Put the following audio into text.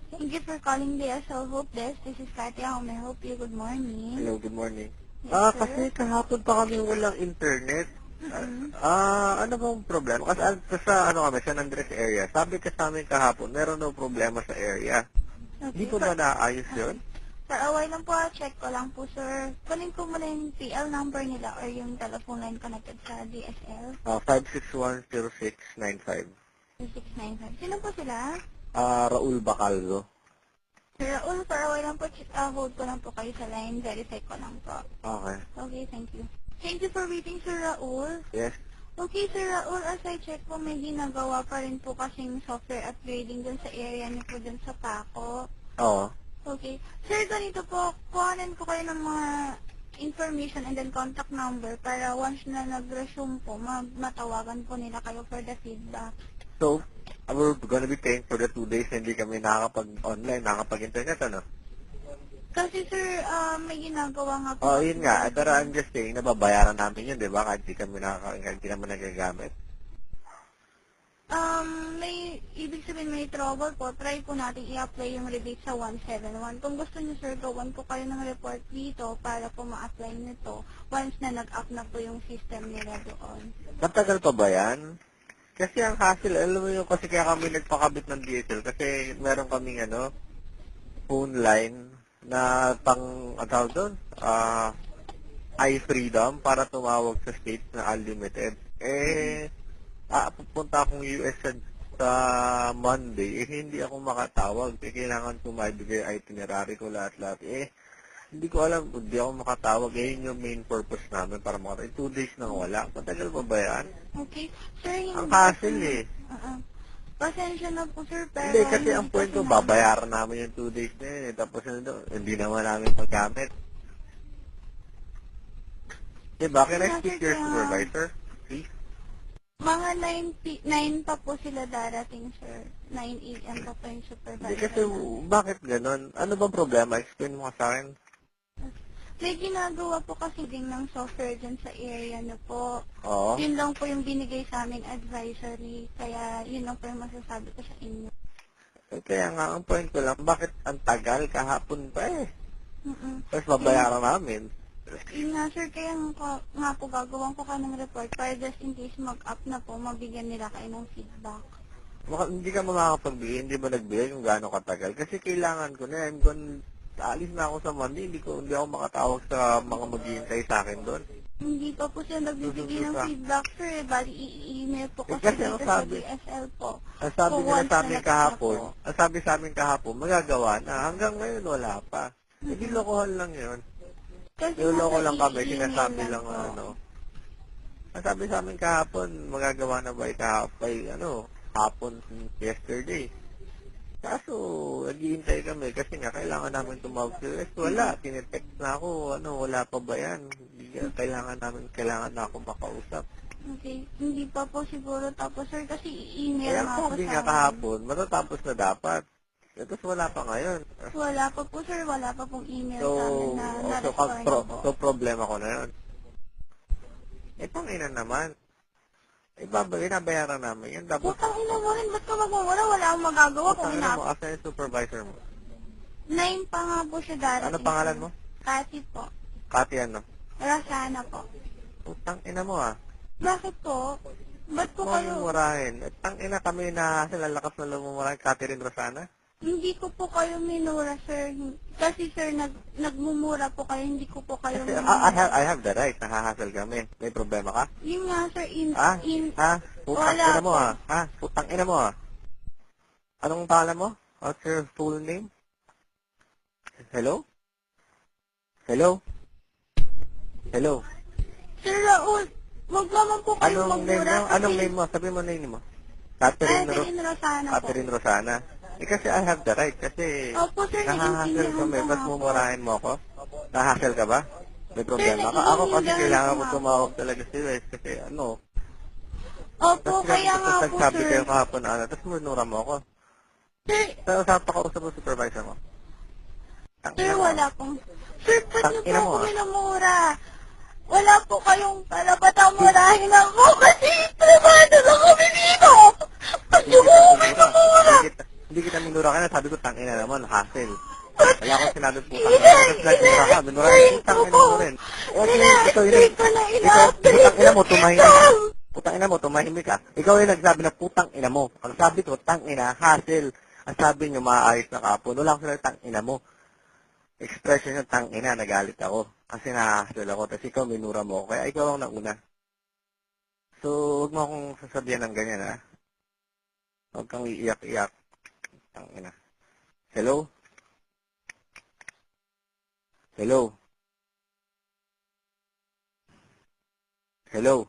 Thank you for calling the SL Hope Desk. This is Katia. How may I help you? Good morning. Hello, good morning. Yes, sir. Kasi kahapon pa kami walang internet. Mm-hmm. Ano bang problema? Kasi sa San Andres area, sabi ka sa amin kahapon, meron daw problema sa area. Hindi Okay. po ba naayos yun? For a while lang po, check ko lang po, sir. Kunin ko muna yung PL number nila or yung telephone line connected sa DSL. 5610695. 2695. Sino po sila? Raul Bacalzo. Sir Raul, for a while lang po, hold ko lang po kayo sa line. Verify ko lang po. Okay. Okay, thank you. Thank you for waiting, Sir Raul. Yes. Okay, Sir Raul, as I check po, may ginagawa pa rin po kasing software upgrading dun sa area niyo po dun sa Paco. Oo. Okay. Sir, ganito po, kuhanan ko kayo ng mga information and then contact number para once na nag-resume po, matawagan po nila kayo for the feedback. So, we're gonna be paying for the 2 days na hindi kami nakakapag-online, nakakapag-internet, ano? Kasi sir, may ginagawa nga po. Oh, yun nga. Pero I'm just saying, nababayaran namin yun, di ba? Kahit hindi naman nagagamit. May, ibig sabihin may trouble po, try po natin i-apply yung rebate sa 171. Kung gusto niyo sir, gawan po kayo ng report dito para po ma-apply nito once na nag-up na po yung system nila doon. Matagal pa ba yan? Kasi ang hassle, alam mo yun, kasi kaya kami nagpakabit ng DSL kasi meron kaming phone line na tawag doon, iFreedom para tumawag sa state na unlimited. Pupunta akong US sa Monday, hindi ako makatawag. Kailangan ko maibigay itinerary ko lahat-lahat. Hindi ko alam, hindi ako makatawag. Yun yung main purpose namin para makatawag. 2 days nang wala. Matagal pa ba yan? Okay. Sir, hindi Ang hassle pasensya na po sir, pero Hindi, kasi ang point ko, babayaran namin yung 2 days na yun. Tapos hindi naman namin paggamit. Diba? Can I speak to your supervisor? Please? Mga 9 pa po sila darating, sir. 9 a.m. pa po yung supervisor. Hindi kasi, bakit ganun? Ano bang problema? Explain mo sa akin. May ginagawa po kasi din ng software dyan sa area niyo po. Oo. Yun lang po yung binigay sa aming advisory. Kaya yun lang po yung masasabi ko sa inyo. Kaya nga, ang point ko lang, bakit ang tagal kahapon pa Mm-mm. Tapos babayaran namin. Yun nga, sir, kaya nga po gagawin ko ka ng report para just in case mag-up na po, mabigyan nila kayo ng feedback. Hindi ka makakapagbigay, hindi ba nagbigay kung gaano katagal? Kasi kailangan ko na, alis na ako sa Monday, hindi ako makatawag sa mga maghihintay sa akin doon. Hindi pa po siya nagbibigay ng feedback, sir. Bali, i-email po kasi Kasi dito sa DSL po. Ang sabi nila sa amin kahapon, po. ang sabi sa amin kahapon, magagawa na. Hanggang ngayon wala pa. Hindi lokohan lang yun. Kasi Niloloko nasa lang kami, i-email sinasabi lang lang po. Ang sabi sa amin kahapon, magagawa na ba hapon yesterday. Kaso, naghihintay kami kasi nga kailangan namin tumawag sa US. Wala, tinetext na ako, wala pa ba yan? Kailangan na ako makausap. Okay, hindi pa po siguro tapos, sir, kasi i-email Kaya nga po sabi sa nga amin. kahapon, matatapos na dapat. Tapos wala pa ngayon. Wala pa po, sir. Wala pa pong email sa amin na na-restore na po. So problema ko na yun. Tangina naman. Binabayaran namin yan. Tapos, Putang ina mo rin, ba't ka magmumura? Wala akong magagawa kung tangina mo, asa yung supervisor mo? 9 pa nga po siya darating. Ano pangalan mo? Kati po. Kati ano? Rasana po. Tangina mo Bakit po? Ba't po kayo? Murahin. Tangina kami na lalakas na lumumurahin. Catherine Rosana? Hindi ko po kayo minura, sir. Kasi, sir, nagmumura po kayo. Hindi ko po kayo Kasi minura. I have the right. Nahahasal kami. May problema ka? Yun nga, sir. Putang Wala ina mo po. Putang ina mo Anong pangalan mo? What's your full name? Hello? Hello? Hello? Sir Raul, wag naman po kayo magmura. Anong name mo? Sabi mo name mo. Catherine Rosana po. Catherine Rosana. Kasi I have the right. Kasi Opo, sir, nahahasal naiintindihan kami. ko Ba't nga po. mumurahin mo ako? Nahahasal ka ba? May problema ka? Sir, Ako kasi naiintindihan kailangan ko ko nga tumawag talaga si Wes. Kasi Opo, kaya nga po, nagsabi sir. kayo kahapon tapos minura mo ako. Sir, Pero sa pakausap mo supervisor mo. sir, wala pong... Sir, ba't niyo po Tangina mo, ako minumura? Wala po kayong karapatang murahin ako kasi privado lang kami dito. Ba't niyo po ako minumura? Hindi hindi kita minura ka na, sabi ko, tangina naman, hassle. Wala akong sinabi putang ina. Tapos nagmura ka, minura ka, putang ina mo rin. Eh, ito yun, ikaw, putang ina mo, tumahimik ka. Putang ina mo, tumahimik ka. Ikaw yung nagsabi na putang ina mo. Ang sabi ko, tang ina, hassle. Ang sabi nyo, maayos na kapon. Wala akong sinabi, tang ina mo. Expression yung tang ina, nagalit ako. Kasi na-hassle ako. Tapos ikaw, minura mo ako. Kaya ikaw ang nauna. So, huwag mo akong sasabihan ng ganyan, ha? Huwag kang iiyak-iyak. Tang ina. Hello? Hello? Hello?